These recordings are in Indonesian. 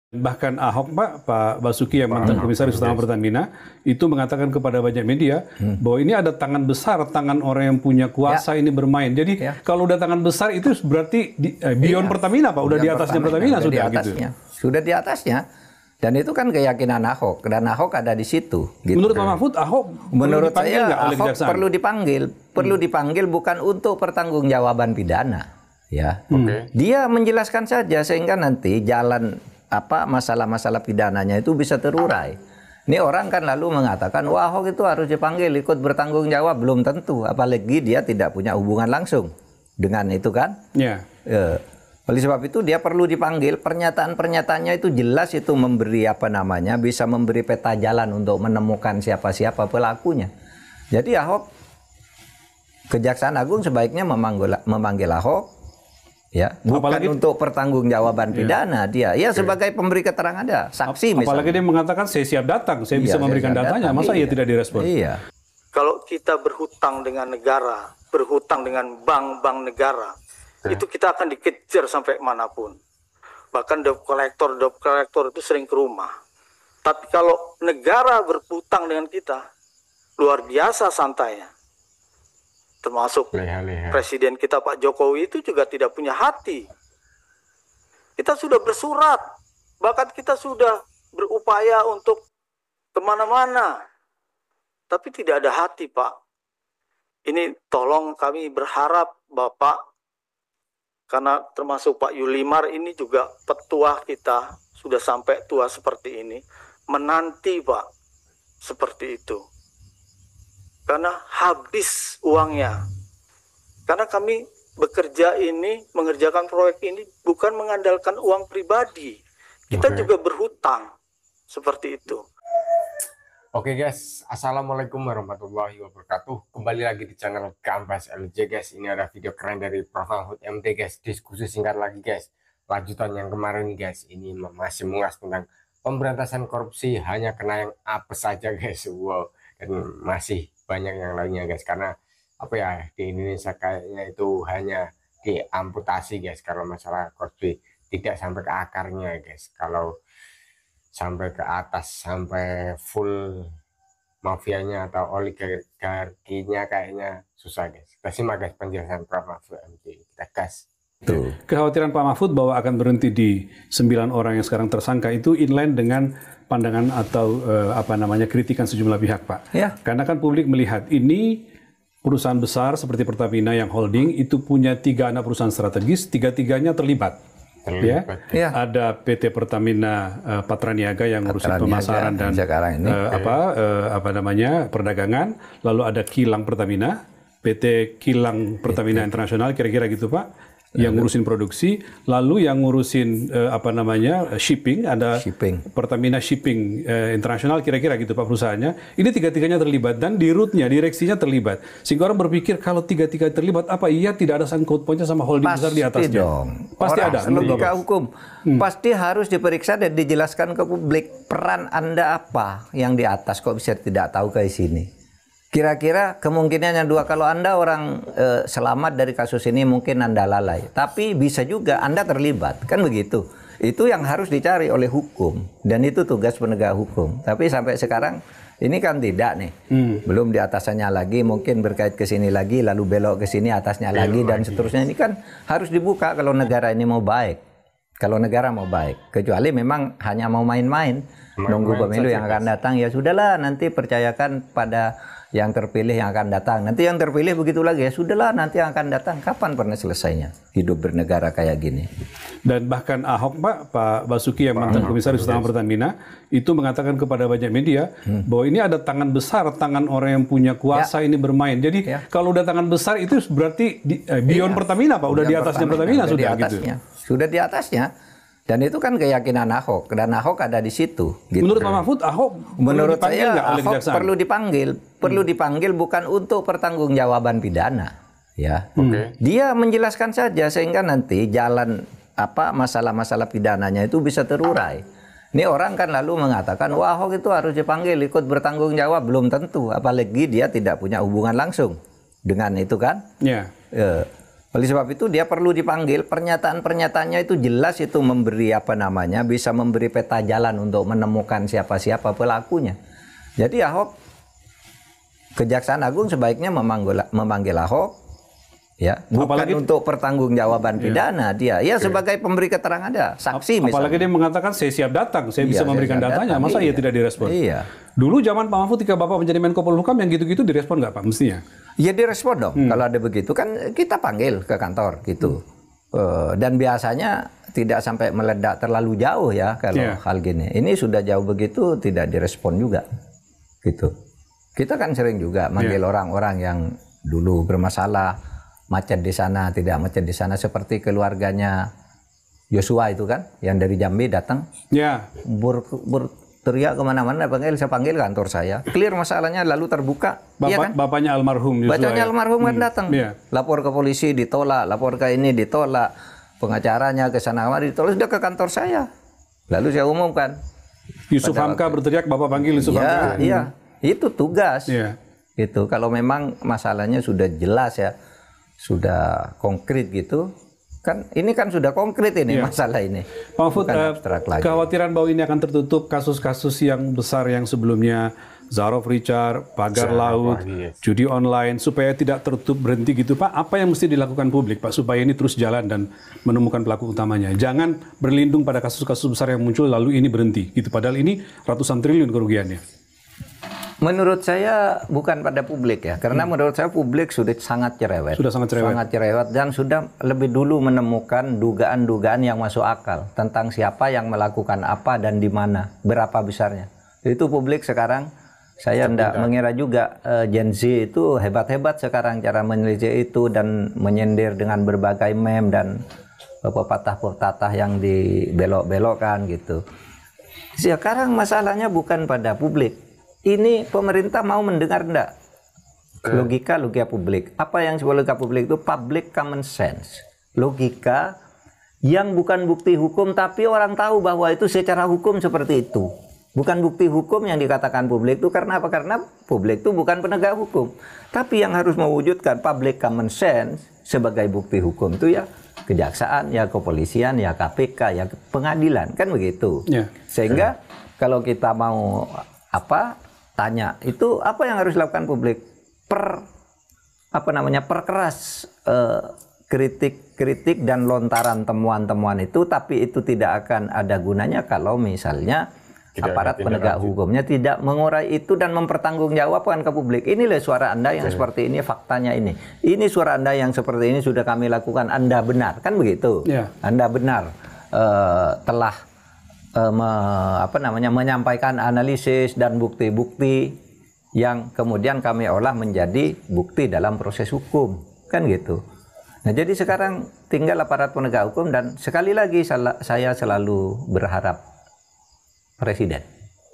Bahkan Ahok, Pak Basuki yang mantan Komisaris Utama Pertamina, itu mengatakan kepada banyak media bahwa ini ada tangan besar, tangan orang yang punya kuasa ini bermain. Jadi kalau udah tangan besar itu berarti beyond Pertamina, Pak, udah di atasnya Pertamina sudah gitu. Sudah di atasnya. Dan itu kan keyakinan Ahok, dan Ahok ada di situ. Gitu. Menurut Pak Mahfud, Ahok menurut saya Ahok perlu dipanggil bukan untuk pertanggungjawaban pidana, ya. Dia menjelaskan saja sehingga nanti jalan masalah-masalah pidananya itu bisa terurai. Ini orang kan lalu mengatakan, wah Ahok itu harus dipanggil ikut bertanggung jawab. Belum tentu, apalagi dia tidak punya hubungan langsung dengan itu kan. Oleh sebab itu dia perlu dipanggil. Pernyataan-pernyataannya itu jelas, itu memberi bisa memberi peta jalan untuk menemukan siapa-siapa pelakunya. Jadi Ahok, Kejaksaan Agung sebaiknya memanggil Ahok, ya, bukan apalagi untuk pertanggungjawaban pidana dia. Ya sebagai pemberi keterangan ada, saksi misalnya. Apalagi dia mengatakan saya siap datang, saya bisa memberikan datanya. Masa ia tidak direspon? Iya. Kalau kita berhutang dengan negara, berhutang dengan bank-bank negara, itu kita akan dikejar sampai manapun. Bahkan debt collector itu sering ke rumah. Tapi kalau negara berhutang dengan kita, luar biasa santainya. Termasuk Presiden kita Pak Jokowi itu juga tidak punya hati. Kita sudah bersurat, bahkan kita sudah berupaya untuk kemana-mana. Tapi tidak ada hati, Pak. Ini tolong kami berharap Bapak, karena termasuk Pak Yulimar ini juga petua kita, sudah sampai tua seperti ini, menanti Pak, seperti itu. Karena habis uangnya. Karena kami bekerja ini, mengerjakan proyek ini bukan mengandalkan uang pribadi. Kita juga berhutang. Seperti itu. Oke guys, Assalamualaikum warahmatullahi wabarakatuh. Kembali lagi di channel Gambas LJ guys. Ini ada video keren dari Prof. Mahfud MD guys. Diskusi singkat lagi guys. Lanjutan yang kemarin guys. Ini masih mengulas tentang pemberantasan korupsi. Hanya kena yang apes saja guys. Wow. Dan masih banyak yang lainnya guys, karena di Indonesia kayaknya itu hanya diamputasi guys kalau masalah korupsi, tidak sampai ke akarnya guys. Kalau sampai ke atas, sampai full mafianya atau oligarkinya kayaknya susah guys. Kita simak guys penjelasan Prof. Mahfud MD. Kita gas. Kekhawatiran Pak Mahfud bahwa akan berhenti di 9 orang yang sekarang tersangka itu inline dengan pandangan atau kritikan sejumlah pihak, Pak. Ya. Karena kan publik melihat ini perusahaan besar seperti Pertamina yang holding itu punya 3 anak perusahaan strategis, tiga-tiganya terlibat. Ya. Ada PT Pertamina Patraniaga yang ngurusin pemasaran dan perdagangan, lalu ada Kilang Pertamina, PT Kilang Pertamina Internasional, kira-kira gitu Pak, yang ngurusin produksi, lalu yang ngurusin shipping, ada Pertamina Shipping Internasional, kira-kira gitu Pak perusahaannya. Ini tiga-tiganya terlibat dan di rootnya, direksinya terlibat. Sehingga orang berpikir kalau tiga-tiga terlibat, apa iya tidak ada sangkut pautnya sama holding besar di atasnya? Pasti ada. Logika hukum pasti harus diperiksa dan dijelaskan ke publik. Peran Anda apa yang di atas kok bisa tidak tahu ke sini? Kira-kira kemungkinannya 2, kalau Anda orang selamat dari kasus ini mungkin Anda lalai, tapi bisa juga Anda terlibat, kan begitu. Itu yang harus dicari oleh hukum, dan itu tugas penegak hukum. Tapi sampai sekarang ini kan tidak nih, belum di atasnya lagi, mungkin berkait ke sini lagi, lalu belok ke sini atasnya lagi, dan seterusnya. Ini kan harus dibuka kalau negara ini mau baik. Kalau negara mau baik, kecuali memang hanya mau main-main, nunggu pemilu yang akan datang, ya sudahlah nanti percayakan pada yang terpilih yang akan datang. Nanti yang terpilih begitu lagi, ya sudahlah nanti yang akan datang. Kapan pernah selesainya hidup bernegara kayak gini? Dan bahkan Ahok, Pak Basuki yang mantan Komisaris Utama Pertamina, itu mengatakan kepada banyak media bahwa ini ada tangan besar, tangan orang yang punya kuasa ini bermain. Jadi kalau udah tangan besar itu berarti beyond Pertamina, Pak, udah di atasnya Pertamina sudah gitu. Sudah di atasnya. Dan itu kan keyakinan Ahok, dan Ahok ada di situ. Gitu. Menurut Pak Mahfud, Ahok menurut saya Ahok perlu dipanggil bukan untuk pertanggungjawaban pidana, ya. Dia menjelaskan saja sehingga nanti jalan masalah-masalah pidananya itu bisa terurai. Ini orang kan lalu mengatakan, wah Ahok itu harus dipanggil ikut bertanggung jawab. Belum tentu, apalagi dia tidak punya hubungan langsung dengan itu kan. Oleh sebab itu dia perlu dipanggil, pernyataan-pernyataannya itu jelas, itu memberi bisa memberi peta jalan untuk menemukan siapa-siapa pelakunya. Jadi Ahok, Kejaksaan Agung sebaiknya memanggil Ahok, ya, bukan apalagi untuk pertanggungjawaban pidana dia, ya sebagai pemberi keterangan ada, saksi misalnya. Apalagi dia mengatakan saya siap datang, saya bisa memberikan datanya, masa ia tidak direspon? Iya. Dulu zaman Pak Mahfud ketika Bapak menjadi Menko Polhukam yang gitu-gitu direspon nggak Pak mestinya? Ya direspon dong. Kalau ada begitu kan kita panggil ke kantor gitu. Dan biasanya tidak sampai meledak terlalu jauh ya kalau hal gini. Ini sudah jauh begitu tidak direspon juga gitu. Kita kan sering juga manggil orang-orang yang dulu bermasalah, macet di sana, tidak macet di sana, seperti keluarganya Yosua itu kan, yang dari Jambi datang, berteriak kemana-mana, saya panggil kantor saya, clear masalahnya, lalu terbuka. Iya kan? Bapaknya almarhum Yosua. Bapaknya almarhum kan datang, lapor ke polisi ditolak, lapor ke ini ditolak, pengacaranya ke sana kemari ditolak, sudah ke kantor saya. Lalu saya umumkan. Yusuf Hamka berteriak, Bapak panggil Yusuf Hamka. Iya, itu tugas. Gitu. Kalau memang masalahnya sudah jelas ya, sudah konkret gitu, kan ini kan sudah konkret ini masalah ini. Pak Mahfud, kekhawatiran bahwa ini akan tertutup kasus-kasus yang besar yang sebelumnya, Zarof Richard, pagar laut, judi online, supaya tidak tertutup berhenti gitu Pak, apa yang mesti dilakukan publik Pak supaya ini terus jalan dan menemukan pelaku utamanya? Jangan berlindung pada kasus-kasus besar yang muncul lalu ini berhenti gitu, padahal ini ratusan triliun kerugiannya. Menurut saya bukan pada publik ya, karena menurut saya publik sudah sangat cerewet. Sudah sangat cerewet. Sangat cerewet dan sudah lebih dulu menemukan dugaan-dugaan yang masuk akal tentang siapa yang melakukan apa dan di mana, berapa besarnya. Itu publik sekarang, saya tidak mengira juga Gen Z itu hebat-hebat sekarang cara menelisik itu dan menyindir dengan berbagai meme dan pepatah-pepatah yang dibelok-belokkan gitu. Sekarang masalahnya bukan pada publik. Ini pemerintah mau mendengar enggak? Logika publik. Apa yang disebut logika publik itu public common sense. Logika yang bukan bukti hukum tapi orang tahu bahwa itu secara hukum seperti itu. Bukan bukti hukum yang dikatakan publik itu karena apa? Karena publik itu bukan penegak hukum. Tapi yang harus mewujudkan public common sense sebagai bukti hukum itu ya kejaksaan, ya kepolisian, ya KPK, ya pengadilan, kan begitu. Sehingga kalau kita mau tanya itu apa yang harus dilakukan publik, perkeras kritik dan lontaran temuan-temuan itu, tapi itu tidak akan ada gunanya kalau misalnya aparat penegak hukumnya tidak mengurai itu dan mempertanggungjawabkan ke publik. Inilah suara Anda yang seperti ini, faktanya ini. Ini suara Anda yang seperti ini sudah kami lakukan, Anda benar, kan begitu? Anda benar telah menyampaikan analisis dan bukti-bukti yang kemudian kami olah menjadi bukti dalam proses hukum, kan gitu. Nah, jadi sekarang tinggal aparat penegak hukum, dan sekali lagi saya selalu berharap Presiden.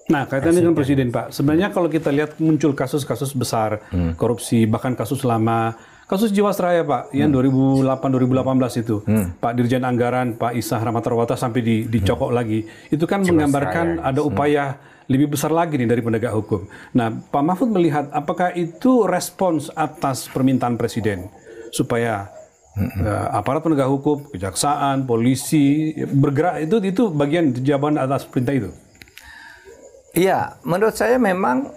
Nah, kaitannya dengan Presiden Pak, sebenarnya kalau kita lihat muncul kasus-kasus besar, korupsi, bahkan kasus lama, kasus Jiwasraya Pak, yang 2008-2018 itu, Pak Dirjen Anggaran, Pak Isah Rahmatrawata sampai dicokok lagi, itu kan menggambarkan ada upaya lebih besar lagi nih dari penegak hukum. Nah, Pak Mahfud melihat apakah itu respons atas permintaan Presiden supaya aparat penegak hukum, kejaksaan, polisi bergerak, itu bagian jawaban atas perintah itu? Iya, menurut saya memang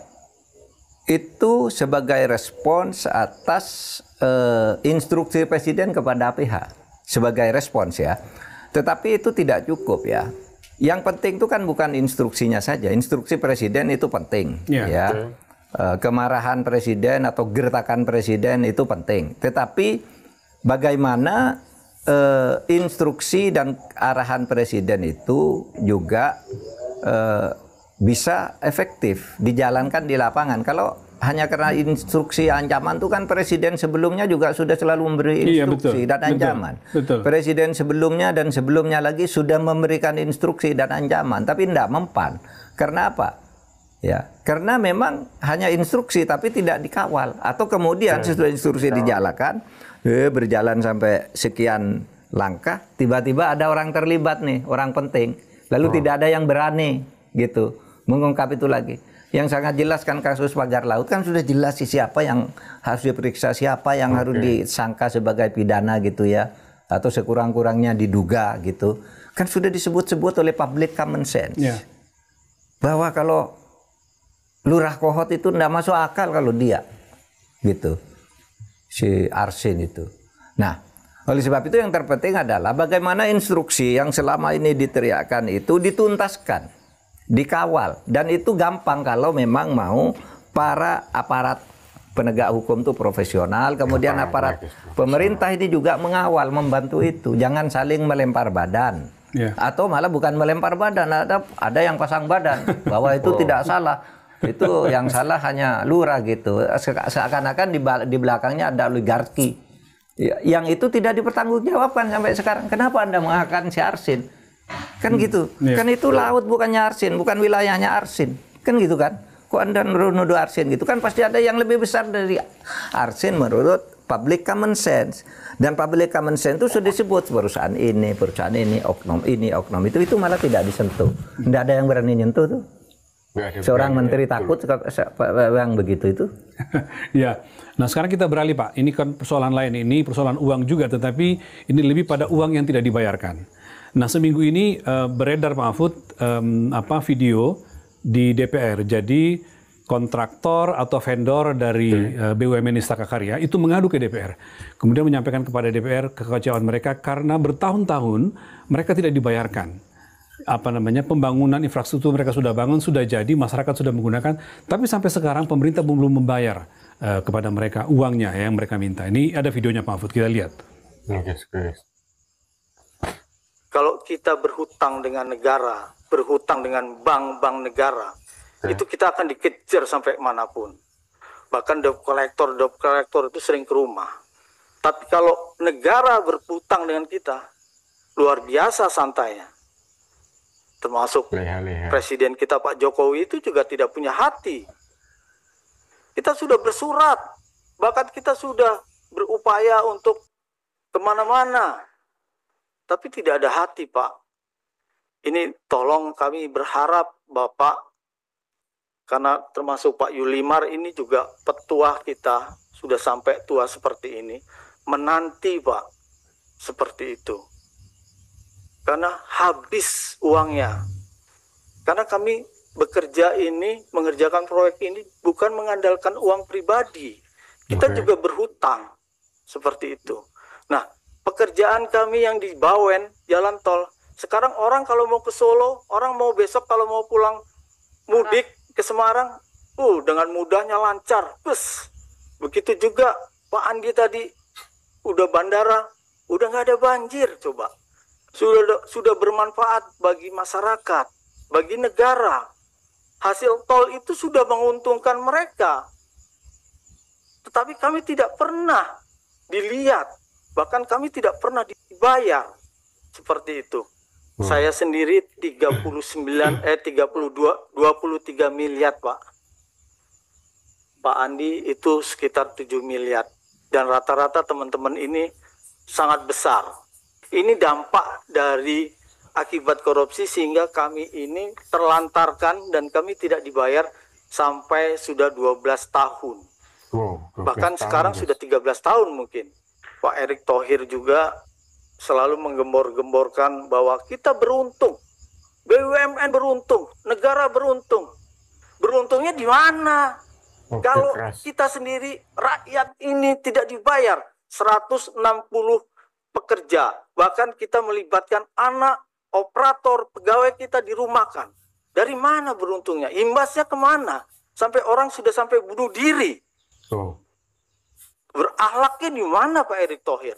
itu sebagai respons atas instruksi Presiden kepada PH, sebagai respons ya. Tetapi itu tidak cukup ya. Yang penting itu kan bukan instruksinya saja, instruksi Presiden itu penting ya. Kemarahan Presiden atau gertakan Presiden itu penting. Tetapi bagaimana instruksi dan arahan Presiden itu juga bisa efektif dijalankan di lapangan. Kalau hanya karena instruksi ancaman itu kan Presiden sebelumnya juga sudah selalu memberi instruksi dan ancaman. Presiden sebelumnya dan sebelumnya lagi sudah memberikan instruksi dan ancaman, tapi tidak mempan. Karena apa? Ya, karena memang hanya instruksi tapi tidak dikawal, atau kemudian sesudah instruksi dijalankan, berjalan sampai sekian langkah, tiba-tiba ada orang terlibat nih, orang penting, lalu tidak ada yang berani gitu mengungkap itu lagi. yang sangat jelas kan kasus pagar laut kan sudah jelas sih siapa yang harus diperiksa, siapa yang harus disangka sebagai pidana gitu ya, atau sekurang-kurangnya diduga gitu. Kan sudah disebut-sebut oleh public common sense. Bahwa kalau Lurah Kohot itu tidak masuk akal kalau dia gitu. Si Arsin itu. Nah, oleh sebab itu yang terpenting adalah bagaimana instruksi yang selama ini diteriakkan itu dituntaskan, dikawal, dan itu gampang kalau memang mau para aparat penegak hukum itu profesional, kemudian aparat pemerintah ini juga mengawal, membantu itu, jangan saling melempar badan, atau malah bukan melempar badan, ada yang pasang badan bahwa itu tidak salah. Itu yang salah hanya lurah gitu, seakan-akan di belakangnya ada oligarki yang itu tidak dipertanggungjawabkan sampai sekarang. Kenapa Anda mengatakan si Arsin? Kan gitu, kan itu laut bukannya Arsin, bukan wilayahnya Arsin, kan gitu kan. Kok Anda nuduh Arsin gitu, kan pasti ada yang lebih besar dari Arsin menurut public common sense. Dan public common sense itu sudah disebut perusahaan ini, oknum itu malah tidak disentuh. Tidak ada yang berani nyentuh tuh. Seorang menteri takut yang begitu itu. Ya, nah sekarang kita beralih Pak. Ini kan persoalan lain, ini persoalan uang juga, tetapi ini lebih pada uang yang tidak dibayarkan. Nah seminggu ini beredar Pak Mahfud video di DPR. Jadi kontraktor atau vendor dari BUMN Istaka Karya itu mengadu ke DPR. Kemudian menyampaikan kepada DPR kekecewaan mereka karena bertahun-tahun mereka tidak dibayarkan. Pembangunan infrastruktur mereka sudah bangun, sudah jadi, masyarakat sudah menggunakan, tapi sampai sekarang pemerintah belum membayar kepada mereka uangnya yang mereka minta. Ini ada videonya Pak Mahfud, kita lihat. Kalau kita berhutang dengan negara, berhutang dengan bank-bank negara, itu kita akan dikejar sampai manapun. Bahkan debt collector itu sering ke rumah. Tapi kalau negara berhutang dengan kita, luar biasa santainya. Termasuk Presiden kita Pak Jokowi itu juga tidak punya hati. Kita sudah bersurat, bahkan kita sudah berupaya untuk kemana-mana. Tapi tidak ada hati Pak. Ini tolong kami berharap Bapak, karena termasuk Pak Yulimar ini juga petua kita, sudah sampai tua seperti ini, menanti Pak, seperti itu. Karena habis uangnya. Karena kami bekerja ini, mengerjakan proyek ini bukan mengandalkan uang pribadi. Kita juga berhutang. Seperti itu. Nah, pekerjaan kami yang di Bawen, jalan tol. Sekarang orang kalau mau ke Solo, orang mau besok kalau mau pulang mudik ke Semarang, dengan mudahnya lancar. Begitu juga Pak Andi tadi, udah bandara, udah nggak ada banjir coba. Sudah bermanfaat bagi masyarakat, bagi negara. Hasil tol itu sudah menguntungkan mereka. Tetapi kami tidak pernah dilihat, bahkan kami tidak pernah dibayar seperti itu. Saya sendiri 23 miliar Pak. Pak Andi itu sekitar 7 miliar. Dan rata-rata teman-teman ini sangat besar. Ini dampak dari akibat korupsi sehingga kami ini terlantarkan dan kami tidak dibayar sampai sudah 12 tahun. Bahkan sekarang sudah 13 tahun mungkin. Pak Erick Thohir juga selalu menggembor-gemborkan bahwa kita beruntung. BUMN beruntung, negara beruntung. Beruntungnya di mana? Kalau kita sendiri, rakyat ini tidak dibayar 160 pekerja, bahkan kita melibatkan anak operator pegawai kita dirumahkan. Dari mana beruntungnya? Imbasnya kemana? Sampai orang sudah sampai bunuh diri. Berakhlaknya di mana Pak Erick Thohir?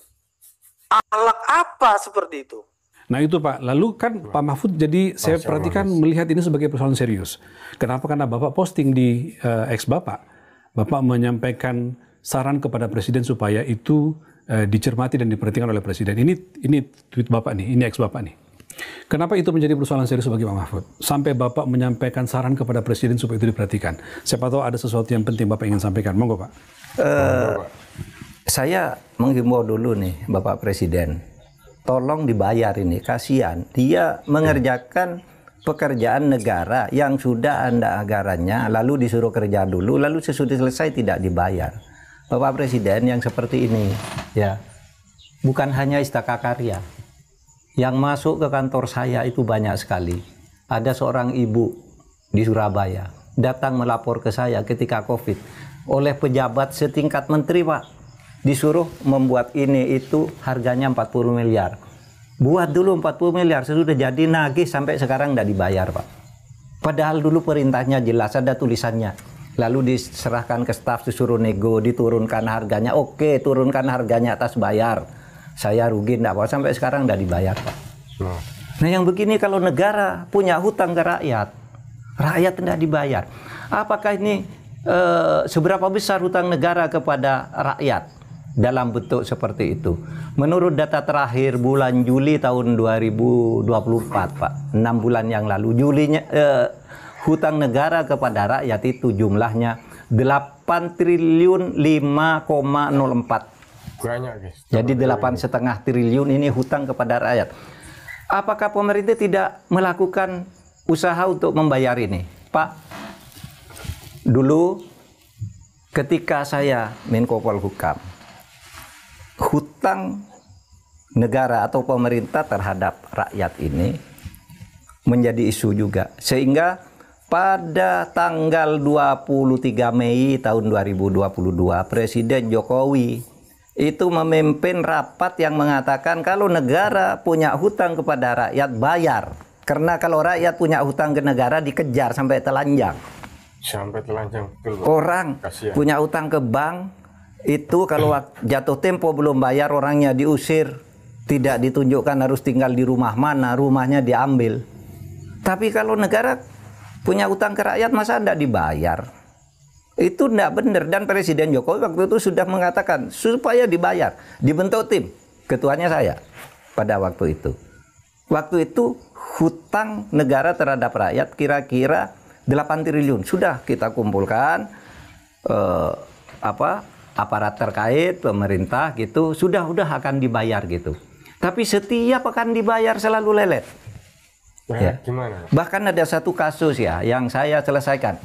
Akhlak apa seperti itu? Nah itu Pak, lalu kan Pak Mahfud jadi saya perhatikan melihat ini sebagai persoalan serius. Kenapa? Karena Bapak posting di X Bapak menyampaikan saran kepada Presiden supaya itu dicermati dan diperhatikan oleh Presiden. Ini tweet Bapak nih, ini X Bapak nih. Kenapa itu menjadi persoalan serius bagi Pak Mahfud? Sampai Bapak menyampaikan saran kepada Presiden supaya itu diperhatikan. Siapa tahu ada sesuatu yang penting Bapak ingin sampaikan. Monggo Pak. Saya menghimbau dulu nih Bapak Presiden. Tolong dibayar ini, kasihan. Dia mengerjakan pekerjaan negara yang sudah Anda anggarannya, lalu disuruh kerja dulu, lalu sesudah selesai tidak dibayar. Bapak Presiden yang seperti ini, ya, bukan hanya Istaka Karya. Yang masuk ke kantor saya itu banyak sekali. Ada seorang ibu di Surabaya datang melapor ke saya ketika COVID oleh pejabat setingkat menteri, Pak. Disuruh membuat ini itu harganya 40 miliar. Buat dulu 40 miliar, sesudah jadi nagih sampai sekarang tidak dibayar, Pak. Padahal dulu perintahnya jelas, ada tulisannya. Lalu diserahkan ke staf, disuruh nego, diturunkan harganya. Oke, turunkan harganya atas bayar. Saya rugi, enggak apa, sampai sekarang tidak dibayar, Pak. Nah, yang begini kalau negara punya hutang ke rakyat, rakyat tidak dibayar. Apakah ini seberapa besar hutang negara kepada rakyat? Dalam bentuk seperti itu. Menurut data terakhir bulan Juli tahun 2024, Pak, 6 bulan yang lalu, Julinya hutang negara kepada rakyat itu jumlahnya 8 triliun 5,04. Banyak, guys. Jadi 8,5 triliun ini hutang kepada rakyat. Apakah pemerintah tidak melakukan usaha untuk membayar ini? Pak, dulu ketika saya Menko Polhukam, hutang negara atau pemerintah terhadap rakyat ini menjadi isu juga. Sehingga pada tanggal 23 Mei tahun 2022, Presiden Jokowi itu memimpin rapat yang mengatakan kalau negara punya hutang kepada rakyat, bayar. Karena kalau rakyat punya hutang ke negara, dikejar sampai telanjang. Sampai telanjang, betul, Pak. Orang Kasihan. punya hutang ke bank, itu kalau jatuh tempo belum bayar, orangnya diusir, tidak ditunjukkan harus tinggal di rumah mana, rumahnya diambil. Tapi kalau negara punya utang ke rakyat, masa tidak dibayar? Itu tidak benar. Dan Presiden Jokowi waktu itu sudah mengatakan supaya dibayar, dibentuk tim, ketuanya saya pada waktu itu. Waktu itu hutang negara terhadap rakyat kira-kira 8 triliun. Sudah kita kumpulkan aparat terkait, pemerintah gitu, sudah akan dibayar gitu. Tapi setiap akan dibayar selalu lelet. Ya. Gimana? Bahkan ada satu kasus ya yang saya selesaikan.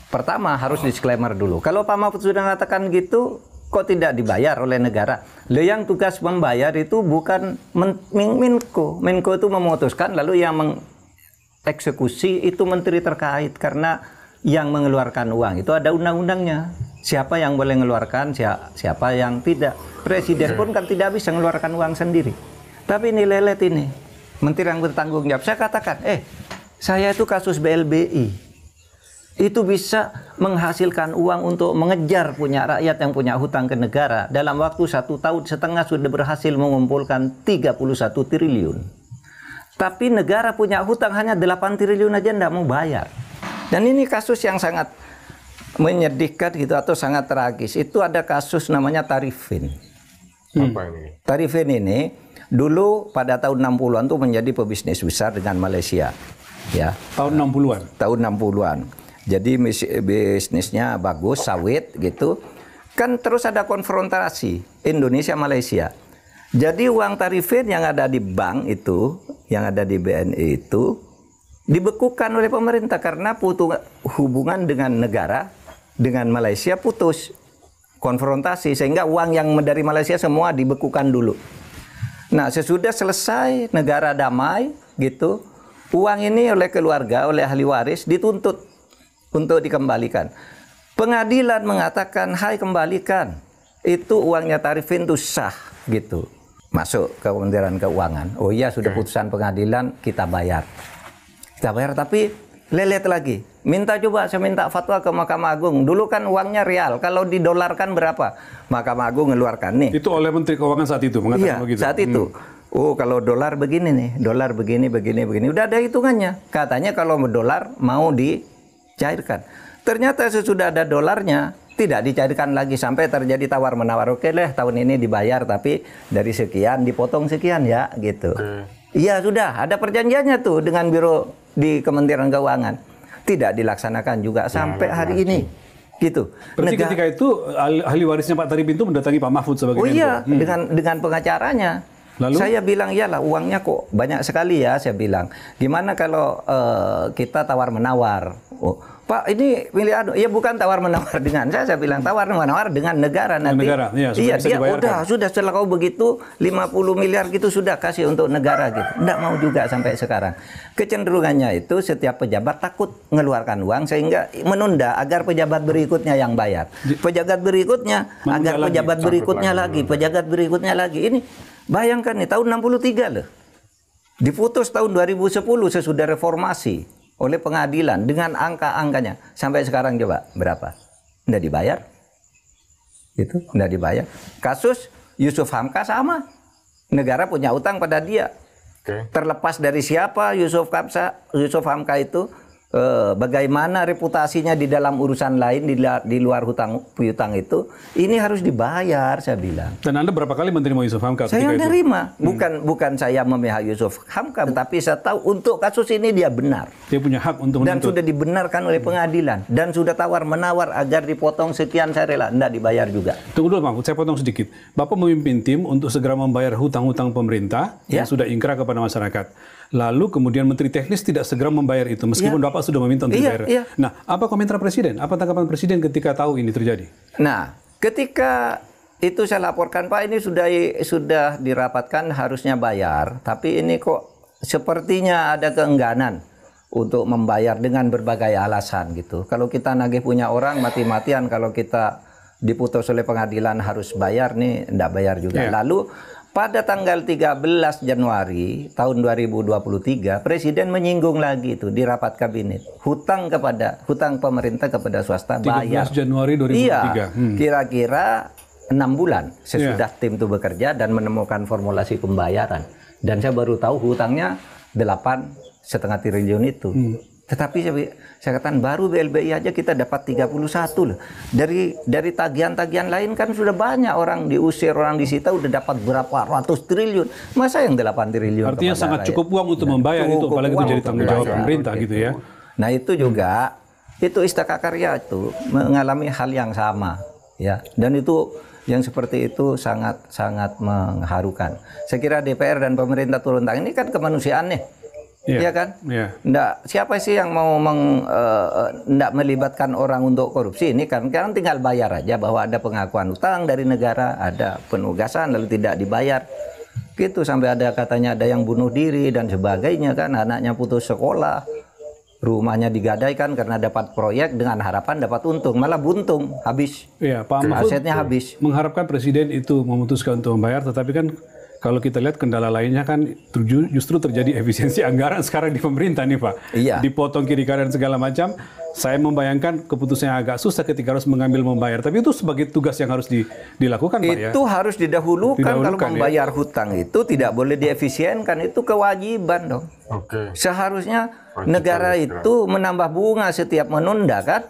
Pertama harus disclaimer dulu. Kalau Pak Mahfud sudah mengatakan gitu, kok tidak dibayar oleh negara? Yang tugas membayar itu bukan Menko. Menko itu memutuskan, lalu yang mengeksekusi itu menteri terkait, karena yang mengeluarkan uang itu ada undang-undangnya. Siapa yang boleh mengeluarkan, siapa yang tidak. Presiden pun kan tidak bisa mengeluarkan uang sendiri. Tapi ini lelet ini. Menteri yang bertanggung jawab. Saya katakan, saya itu kasus BLBI. Itu bisa menghasilkan uang untuk mengejar punya rakyat yang punya hutang ke negara. Dalam waktu 1,5 tahun sudah berhasil mengumpulkan 31 triliun. Tapi negara punya hutang hanya 8 triliun aja tidak mau bayar. Dan ini kasus yang sangat menyedihkan gitu, atau sangat tragis. Itu ada kasus namanya Tarifin. Apa ini? Tarifin ini dulu pada tahun 60-an tuh menjadi pebisnis besar dengan Malaysia. Ya. Tahun 60-an. Tahun 60-an. Jadi bisnisnya bagus, sawit gitu. Kan terus ada konfrontasi Indonesia Malaysia. Jadi uang Tarifin yang ada di bank itu, yang ada di BNI itu dibekukan oleh pemerintah karena hubungan dengan negara, dengan Malaysia putus, konfrontasi, sehingga uang yang dari Malaysia semua dibekukan dulu. Nah, sesudah selesai negara damai gitu, uang ini oleh keluarga, oleh ahli waris dituntut untuk dikembalikan. Pengadilan mengatakan, hai kembalikan, itu uangnya Tarifin itu sah gitu. Masuk ke Kementerian Keuangan. Oh iya, sudah putusan pengadilan, kita bayar. Kita bayar, tapi lelet lagi. Saya minta fatwa ke Mahkamah Agung. Dulu kan uangnya rial, kalau didolarkan berapa? Mahkamah Agung ngeluarkan nih. Itu oleh Menteri Keuangan saat itu mengatakan begitu. Saat itu. Oh, kalau dolar begini nih, dolar begini. Udah ada hitungannya. Katanya kalau dolar mau dicairkan. Ternyata sesudah ada dolarnya, tidak dicairkan lagi sampai terjadi tawar-menawar. Oke deh, tahun ini dibayar, tapi dari sekian dipotong sekian ya, gitu. Iya, sudah ada perjanjiannya tuh dengan biro di Kementerian Keuangan. Tidak dilaksanakan juga sampai hari ini. Gitu. Berarti ketika itu ahli warisnya Pak Tarifin itu mendatangi Pak Mahfud sebagai Menko. Oh iya, dengan pengacaranya. Lalu? Saya bilang iyalah uangnya kok banyak sekali ya, saya bilang. Gimana kalau kita tawar-menawar? Oh, Pak, ini miliar. Ya bukan tawar-menawar dengan saya bilang tawar-menawar dengan negara nanti. Negara, ya, iya, dia dibayarkan. sudah setelah kau begitu 50 miliar gitu sudah kasih untuk negara gitu. Enggak mau juga sampai sekarang. Kecenderungannya itu setiap pejabat takut mengeluarkan uang sehingga menunda agar pejabat berikutnya yang bayar. Pejabat berikutnya agar pejabat berikutnya lagi, pejabat berikutnya lagi. Ini bayangkan nih tahun 63 loh. Diputus tahun 2010 sesudah reformasi oleh pengadilan dengan angka-angkanya. Sampai sekarang coba berapa? Nggak dibayar. Itu nggak dibayar. Kasus Yusuf Hamka sama. Negara punya utang pada dia. Terlepas dari siapa Yusuf Hamka itu, bagaimana reputasinya di dalam urusan lain di luar hutang piutang itu, ini harus dibayar, saya bilang. Dan Anda berapa kali menerima Yusuf Hamka? Saya menerima, bukan saya memihak Yusuf Hamka, tetapi saya tahu untuk kasus ini dia benar. Dia punya hak untuk dan menuntut. sudah dibenarkan oleh pengadilan dan sudah tawar-menawar agar dipotong sekian, saya rela, tidak dibayar juga. Tunggu dulu, Mahfud, saya potong sedikit. Bapak memimpin tim untuk segera membayar hutang-hutang pemerintah yang sudah ingkrah kepada masyarakat. Lalu kemudian Menteri Teknis tidak segera membayar itu, meskipun Bapak sudah meminta untuk dibayar. Nah, apa komentar Presiden? Apa tanggapan Presiden ketika tahu ini terjadi? Nah, ketika itu saya laporkan, Pak, ini sudah dirapatkan harusnya bayar, tapi ini kok sepertinya ada keengganan untuk membayar dengan berbagai alasan gitu. Kalau kita nagih punya orang mati-matian, kalau kita diputus oleh pengadilan harus bayar nih, enggak bayar juga. Lalu pada tanggal 13 Januari tahun 2023, Presiden menyinggung lagi itu di rapat kabinet. Hutang pemerintah kepada swasta bayar. 13 Januari 2023. Iya, kira-kira 6 bulan sesudah tim itu bekerja dan menemukan formulasi pembayaran. Dan saya baru tahu hutangnya 8,5 triliun itu. Tetapi saya katakan baru BLBI aja kita dapat 31 loh. Dari tagihan-tagihan lain kan sudah banyak orang diusir, orang disita udah dapat berapa ratus triliun. Masa yang 8 triliun? Artinya sangat cukup uang untuk membayar itu, apalagi itu jadi tanggung jawab pemerintah gitu ya. Nah itu juga, itu Istaka Karya itu mengalami hal yang sama. Ya, dan itu yang seperti itu sangat mengharukan. Saya kira DPR dan pemerintah turun tangan, ini kan kemanusiaan nih. Iya kan? Siapa sih yang mau nggak melibatkan orang untuk korupsi? Ini kan tinggal bayar aja bahwa ada pengakuan utang dari negara, ada penugasan lalu tidak dibayar. Gitu sampai ada katanya ada yang bunuh diri dan sebagainya kan, anaknya putus sekolah, rumahnya digadaikan karena dapat proyek dengan harapan dapat untung, malah buntung, habis. Iya, Pak Mahfud asetnya habis. Mengharapkan Presiden itu memutuskan untuk membayar, tetapi kan kalau kita lihat kendala lainnya kan justru terjadi efisiensi anggaran sekarang di pemerintah nih Pak. Iya. Dipotong kiri kanan segala macam. Saya membayangkan keputusan yang agak susah ketika harus membayar. Tapi itu sebagai tugas yang harus dilakukan Pak ya. Itu harus didahulukan kalau membayar hutang itu tidak boleh diefisienkan. Itu kewajiban dong. Seharusnya negara itu menambah bunga setiap menunda kan.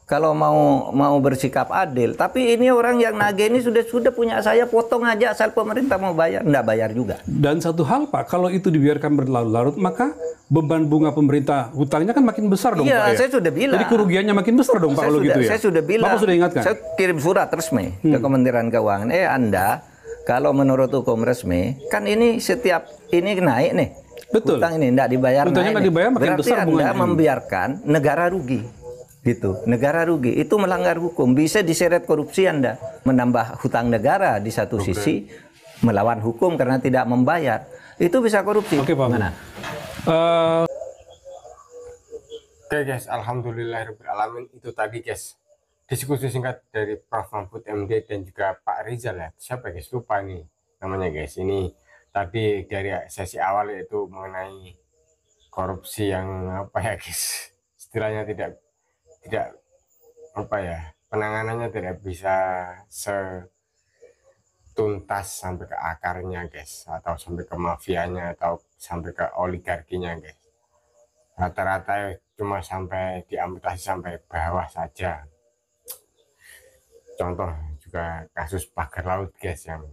Kalau mau bersikap adil, tapi ini orang yang nagih ini sudah punya saya potong aja asal pemerintah mau bayar, enggak bayar juga. Dan satu hal Pak, kalau itu dibiarkan berlarut-larut, maka beban bunga pemerintah hutangnya kan makin besar dong Pak ya. Saya sudah bilang. Jadi kerugiannya makin besar dong Pak kalau gitu ya. Saya sudah bilang. Bapak sudah ingatkan. Saya kirim surat resmi ke Kementerian Keuangan. Anda kalau menurut hukum resmi kan ini setiap ini naik nih. Betul. Hutang ini enggak dibayar. Hutangnya enggak dibayar makin berarti besar bunganya. Anda membiarkan negara rugi. Gitu, negara rugi itu melanggar hukum, bisa diseret korupsi Anda, menambah hutang negara di satu sisi, melawan hukum karena tidak membayar, itu bisa korupsi. Oke Pak. Oke guys, alhamdulillahirobbilalamin, itu tadi guys diskusi singkat dari Prof. Mahfud MD dan juga Pak Rizal ya. Siapa guys, lupa nih namanya guys. Ini tadi dari sesi awal yaitu mengenai korupsi yang apa ya guys, istilahnya tidak apa ya, penanganannya tidak bisa setuntas sampai ke akarnya guys, atau sampai ke mafianya atau sampai ke oligarkinya guys. Rata-rata cuma sampai diamputasi sampai bawah saja. Contoh juga kasus pagar laut guys yang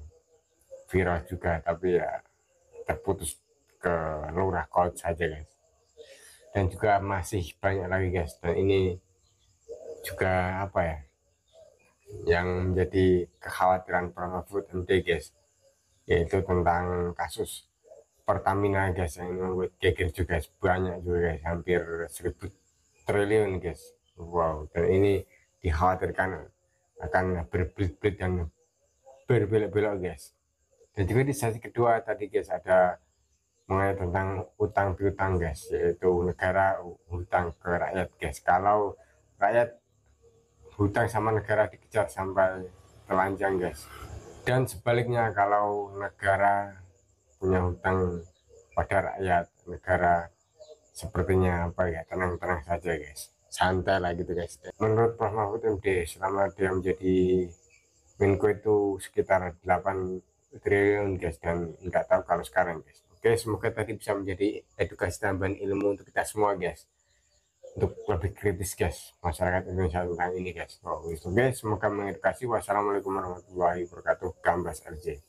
viral juga, tapi ya terputus ke lurah kaut saja guys. Dan juga masih banyak lagi guys, dan ini juga apa ya yang menjadi kekhawatiran Prof. Mahfud MD guys, yaitu tentang kasus Pertamina guys, yang membuat geger juga guys, banyak juga guys, hampir 1000 triliun guys. Wow, dan ini dikhawatirkan akan berbelit-belit dan berbelok-belok guys. Dan juga di sesi kedua tadi guys ada mengenai tentang utang piutang guys, yaitu negara hutang ke rakyat guys. Kalau rakyat hutang sama negara dikejar sampai telanjang guys, dan sebaliknya kalau negara punya hutang pada rakyat, negara sepertinya apa ya, tenang-tenang saja guys, santai lah gitu guys. Menurut Prof Mahfud MD, selama dia menjadi Menko itu sekitar 8 triliun guys, dan nggak tahu kalau sekarang guys. Oke, semoga tadi bisa menjadi edukasi tambahan ilmu untuk kita semua guys, untuk lebih kritis guys masyarakat Indonesia tentang ini guys. Oh, itu guys, semoga mengedukasi. Wassalamualaikum warahmatullahi wabarakatuh. Gambas LJ.